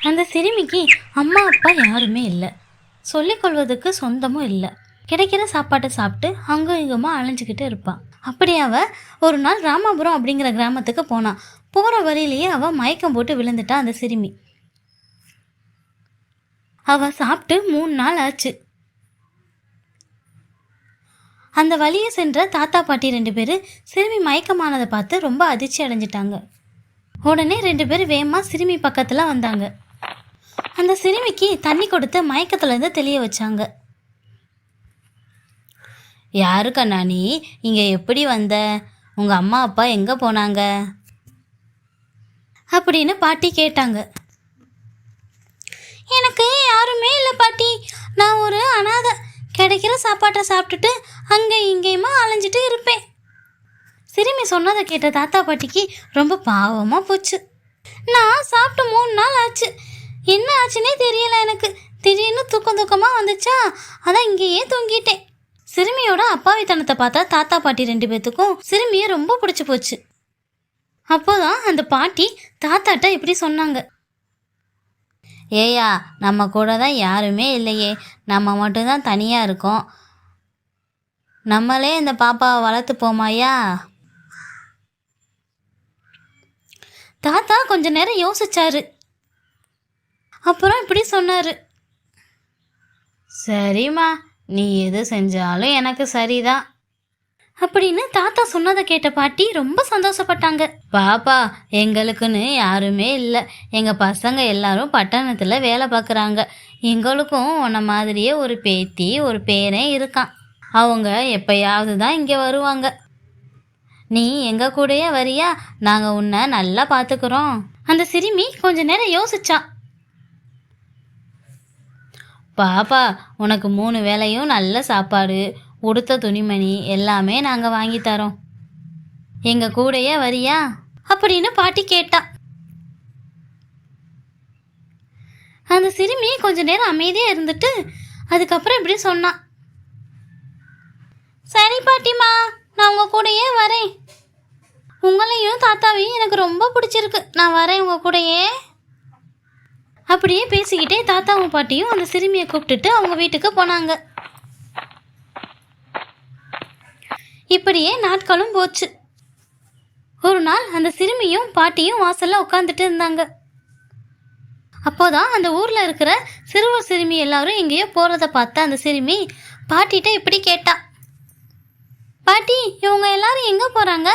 அந்த சிறுமிக்கு அம்மா அப்பா யாருமே இல்லை, சொல்லிக்கொள்வதுக்கு சொந்தமும் இல்லை. கிடைக்கிற சாப்பாட்டை சாப்பிட்டு அங்கும் இங்குமா அலைஞ்சிக்கிட்டு இருப்பான். அப்படி அவள் ஒரு நாள் ராமாபுரம் அப்படிங்கிற கிராமத்துக்கு போனான். போகிற வழியிலேயே அவள் மயக்கம் போட்டு விழுந்துட்டா. அந்த சிறுமி அவள் சாப்பிட்டு 3 நாள் ஆச்சு. அந்த வழியை சென்ற தாத்தா பாட்டி 2 பேர் சிறுமி மயக்கமானதை பார்த்து ரொம்ப அதிர்ச்சி அடைஞ்சிட்டாங்க. உடனே 2 பேர் வேகமாக சிறுமி பக்கத்தில் வந்தாங்க. அந்த சிறுமிக்கு தண்ணி கொடுத்து மயக்கத்துலேருந்து தெளிய வச்சாங்க. யாரு கண்ணா நீ? இங்கே எப்படி வந்த? உங்கள் அம்மா அப்பா எங்கே போனாங்க அப்படின்னு பாட்டி கேட்டாங்க. எனக்கு யாருமே இல்லை பாட்டி, நான் ஒரு அனாதை. கிடைக்கிற சாப்பாட்டை சாப்பிட்டுட்டு அங்கே இங்கேயுமா அலைஞ்சிட்டு இருப்பேன். சிறுமி சொன்னதை கேட்ட தாத்தா பாட்டிக்கு ரொம்ப பாவமாக போச்சு. நான் சாப்பிட்டு 3 நாள் ஆச்சு, என்ன ஆச்சுன்னே தெரியல எனக்கு. திடீர்னு தூக்கமாக வந்துச்சா, அதான் இங்கேயே தூங்கிட்டேன். சிறுமியோட அப்பாவித்தனத்தை பார்த்தா தாத்தா பாட்டி 2 பேர்த்துக்கும் சிறுமியை ரொம்ப பிடிச்சி போச்சு. அப்போதான் அந்த பாட்டி தாத்தாட்ட இப்படி சொன்னாங்க. ஏயா, நம்ம கூட தான் யாருமே இல்லையே, நம்ம மட்டும்தான் தனியாக இருக்கோம். நம்மளே இந்த பாப்பாவை வளர்த்து போமாயா? தாத்தா கொஞ்ச நேரம் யோசிச்சாரு. அப்புறம் இப்படி சொன்னார். சரிம்மா, நீ எது செஞ்சாலும் எனக்கு சரிதான் அப்படின்னு தாத்தா சொன்னதை கேட்ட பாட்டி ரொம்ப சந்தோஷப்பட்டாங்க. பாப்பா, எங்களுக்குன்னு யாருமே இல்லை. எங்கள் பசங்க எல்லாரும் பட்டணத்தில் வேலை பார்க்குறாங்க. எங்களுக்கும் உன்ன மாதிரியே ஒரு பேத்தி ஒரு பேரன் இருக்கான். அவங்க எப்பயாவது தான் இங்கே வருவாங்க. நீ எங்கள் கூடயே வரியா? நாங்கள் உன்னை நல்லா பார்த்துக்குறோம். அந்த சிறுமி கொஞ்ச நேரம் யோசிச்சா. பாப்பா, உனக்கு 3 வேளையும் நல்ல சாப்பாடு, உடுத்த துணிமணி எல்லாமே நாங்கள் வாங்கி தரோம். எங்கள் கூடயே வரியா அப்படின்னு பாட்டி கேட்டா. அந்த சிறுமி கொஞ்ச நேரம் அமைதியாக இருந்துட்டு அதுக்கப்புறம் இப்படி சொன்னான். சரி பாட்டிமா, நான் உங்கள் கூடயே வரேன். உங்களையும் தாத்தாவையும் எனக்கு ரொம்ப பிடிச்சிருக்கு, நான் வரேன் உங்கள் கூடயே. அப்படியே பேசிக்கிட்டே தாத்தாவும் பாட்டியும் அந்த சிறுமியை கூப்பிட்டுட்டு அவங்க வீட்டுக்கு போனாங்க. இப்படியே நாட்களும் போச்சு. ஒரு நாள் அந்த சிறுமியும் பாட்டியும் வாசல்ல உட்காந்துட்டு இருந்தாங்க. அப்போதான் அந்த ஊர்ல இருக்கிற சிறுவர் சிறுமி எல்லாரும் எங்கேயோ போறத பார்த்த அந்த சிறுமி பாட்டிகிட்ட இப்படி கேட்டா. பாட்டி, இவங்க எல்லாரும் எங்க போறாங்க?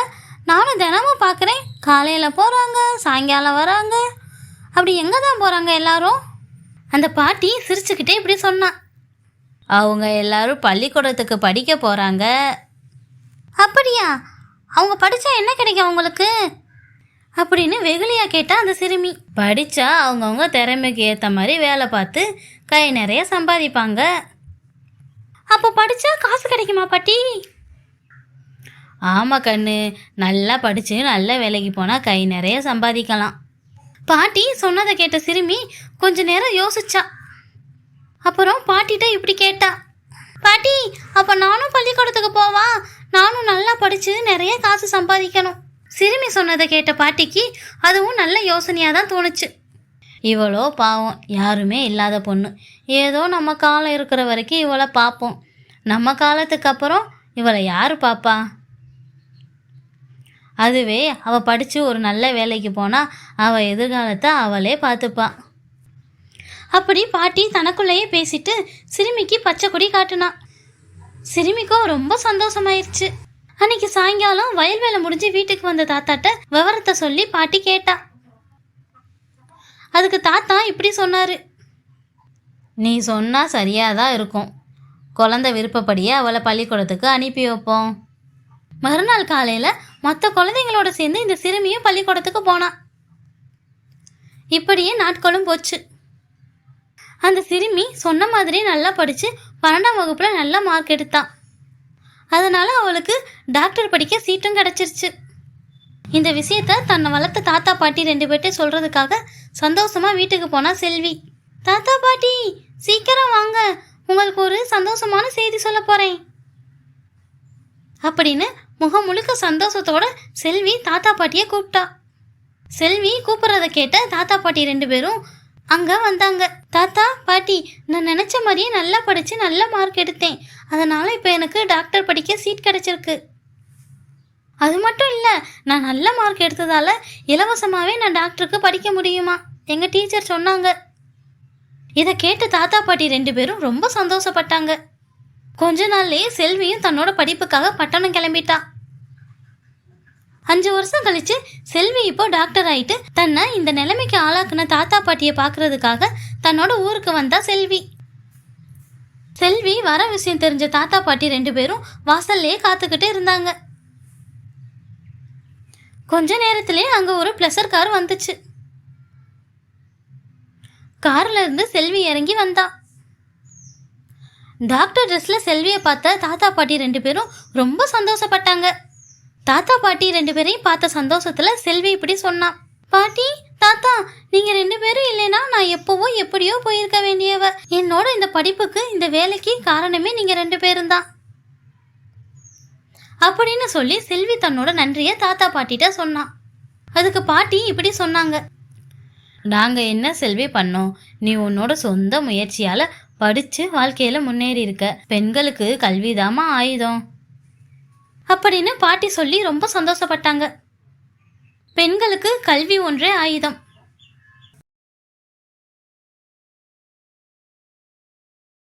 நானும் தினமும் பார்க்குறேன், காலையில போறாங்க, சாயங்காலம் வராங்க. அப்படி எங்கே தான் போகிறாங்க எல்லாரும்? அந்த பாட்டி சிரிச்சுக்கிட்டே இப்படி சொன்னான். அவங்க எல்லாரும் பள்ளிக்கூடத்துக்கு படிக்க போகிறாங்க. அப்படியா? அவங்க படித்தா என்ன கிடைக்கும் அவங்களுக்கு அப்படின்னு வெகுளியாக கேட்டால் அந்த சிறுமி. படித்தா அவங்கவுங்க திறமைக்கு ஏற்ற மாதிரி வேலை பார்த்து கை நிறைய சம்பாதிப்பாங்க. அப்போ படித்தா காசு கிடைக்குமா பாட்டி? ஆமாம் கண்ணு, நல்லா படித்து நல்ல வேலைக்கு போனால் கை நிறைய சம்பாதிக்கலாம். பாட்டி சொன்னதை கேட்ட சிறுமி கொஞ்ச நேரம் யோசிச்சா. அப்புறம் பாட்டிகிட்ட இப்படி கேட்டா. பாட்டி, அப்போ நானும் பள்ளிக்கூடத்துக்கு போவா? நானும் நல்லா படித்து நிறைய காசு சம்பாதிக்கணும். சிறுமி சொன்னதை கேட்ட பாட்டிக்கு அதுவும் நல்ல யோசனையாக தான் தோணுச்சு. இவளோ பாவம், யாருமே இல்லாத பொண்ணு. ஏதோ நம்ம காலம் இருக்கிற வரைக்கும் இவளை பார்ப்போம். நம்ம காலத்துக்கு அப்புறம் இவளை யார் பாப்பா? அதுவே அவள் படித்து ஒரு நல்ல வேலைக்கு போனால் அவள் எதிர்காலத்தை அவளே பார்த்துப்பா. அப்படி பாட்டி தனக்குள்ளேயே பேசிட்டு சிறுமிக்கு பச்சை கொடி காட்டுனா. சிறுமிக்கும் ரொம்ப சந்தோஷமாயிருச்சு. அன்னைக்கு சாயங்காலம் வயல் வேலை முடிஞ்சு வீட்டுக்கு வந்த தாத்தாட்ட விவரத்தை சொல்லி பாட்டி கேட்டா. அதுக்கு தாத்தா இப்படி சொன்னார். நீ சொன்னால் சரியாக தான் இருக்கும். குழந்தை விருப்பப்படியே அவளை பள்ளிக்கூடத்துக்கு அனுப்பி வைப்போம். மறுநாள் காலையில் மற்ற குழந்தைங்களோட சேர்ந்து இந்த சிறுமியும் பள்ளிக்கூடத்துக்கு போனான். இப்படியே நாட்களும் போச்சு. அந்த சிறுமி சொன்ன மாதிரி நல்லா படித்து 12ஆம் வகுப்பில் நல்ல மார்க் எடுத்தான். அதனால் அவளுக்கு டாக்டர் படிக்க சீட்டும் கிடச்சிருச்சு. இந்த விஷயத்த தன்னை வளர்த்த தாத்தா பாட்டி 2 பேர்ட்டே சொல்கிறதுக்காக சந்தோஷமாக வீட்டுக்கு போனா செல்வி. தாத்தா பாட்டி, சீக்கிரம் வாங்க, உங்களுக்கு ஒரு சந்தோஷமான செய்தி சொல்ல போகிறேன் அப்படின்னு முகம் முழுக்க சந்தோஷத்தோட செல்வி தாத்தா பாட்டியை கூப்பிட்டா. செல்வி கூப்பிட்றத கேட்ட தாத்தா பாட்டி 2 பேரும் அங்க வந்தாங்க. தாத்தா பாட்டி, நான் நினைச்ச மாதிரியே நல்லா படிச்சு நல்ல மார்க் எடுத்தேன். அதனால இப்ப எனக்கு டாக்டர் படிக்க சீட் கிடைச்சிருக்கு. அது மட்டும் இல்ல, நான் நல்ல மார்க் எடுத்ததால இலவசமாவே நான் டாக்டருக்கு படிக்க முடியுமா எங்க டீச்சர் சொன்னாங்க. இதை கேட்டு தாத்தா பாட்டி 2 பேரும் ரொம்ப சந்தோஷப்பட்டாங்க. கொஞ்ச நாள்லயே செல்வியும் தன்னோட படிப்புக்காக பட்டணம் கிளம்பிட்டா. 5 வருஷம் கழிச்சு செல்வி இப்போ டாக்டர் ஆயிட்டு தன்னை இந்த நிலைமைக்கு ஆளாக்குன தாத்தா பாட்டியை பார்க்கறதுக்காக தன்னோட ஊருக்கு வந்தா செல்வி. செல்வி வர விஷயம் தெரிஞ்ச தாத்தா பாட்டி 2 பேரும் வாசல்லையே காத்துக்கிட்டு இருந்தாங்க. கொஞ்ச நேரத்திலே அங்க ஒரு பிளஸர் கார் வந்துச்சு. கார்ல இருந்து செல்வி இறங்கி வந்தா. டாக்டர் ட்ரெஸ்ல செல்வியை பார்த்த தாத்தா பாட்டி 2 பேரும் ரொம்ப சந்தோஷப்பட்டாங்க. தாத்தா பாட்டி 2 பேரையும் பார்த்த சந்தோஷத்துல செல்வி இப்படி சொன்னா, பாட்டி தாத்தா, நீங்க 2 பேரும் இல்லைன்னா நான் எப்பவோ எப்படியோ போயிருக்க வேண்டியவ. என்னோட இந்த படிப்புக்கு இந்த வேலைக்கு காரணமே நீங்க 2 பேரும் தான் அப்படின்னு சொல்லி செல்வி தன்னோட நன்றிய தாத்தா பாட்டிட்ட சொன்னான். அதுக்கு பாட்டி இப்படி சொன்னாங்க, நாங்க என்ன செல்வி பண்ணோம், நீ உன்னோட சொந்த முயற்சியால படிச்சு வாழ்க்கையில முன்னேறி இருக்க. பெண்களுக்கு கல்விதாமா ஆயுதம் அப்படின்னு பாட்டி சொல்லி ரொம்ப சந்தோஷப்பட்டாங்க. பெண்களுக்கு கல்வி ஒன்றே ஆயுதம்.